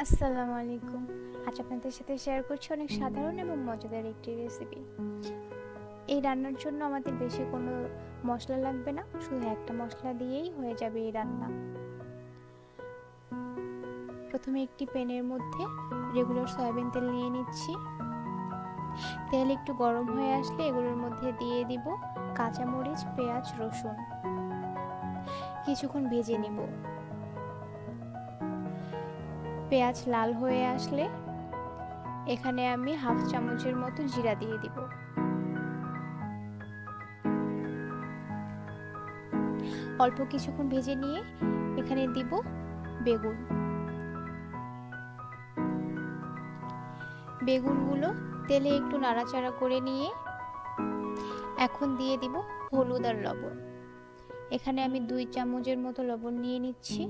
আসসালামু আলাইকুম। আজ আপনাদের সাথে শেয়ার করছি অনেক সাধারণ এবং মজাদার একটি রেসিপি। এই রান্নার জন্য আমাদের বেশি কোনো মশলা লাগবে না, শুধু একটা মশলা দিয়েই হয়ে যাবে এই রান্না। প্রথমে একটি প্যানের মধ্যে রেগুলার সয়াবিন তেল নিয়ে নিচ্ছি। তেল একটু গরম হয়ে আসলে এগুলোর মধ্যে দিয়ে দিব কাঁচামরিচ, পেঁয়াজ, রসুন। কিছুক্ষণ ভেজে নিব। পেঁয়াজ লাল হয়ে আসলে এখানে আমি হাফ চামচের মতো জিরা দিয়ে দিব। অল্প কিছুক্ষণ ভেজে নিয়ে এখানে দিব বেগুন। বেগুনগুলো তেলে একটু নাড়াচাড়া করে নিয়ে এখন দিয়ে দিব হলুদ আর লবণ। এখানে আমি 2 চামচের মতো লবণ নিয়ে নিচ্ছি।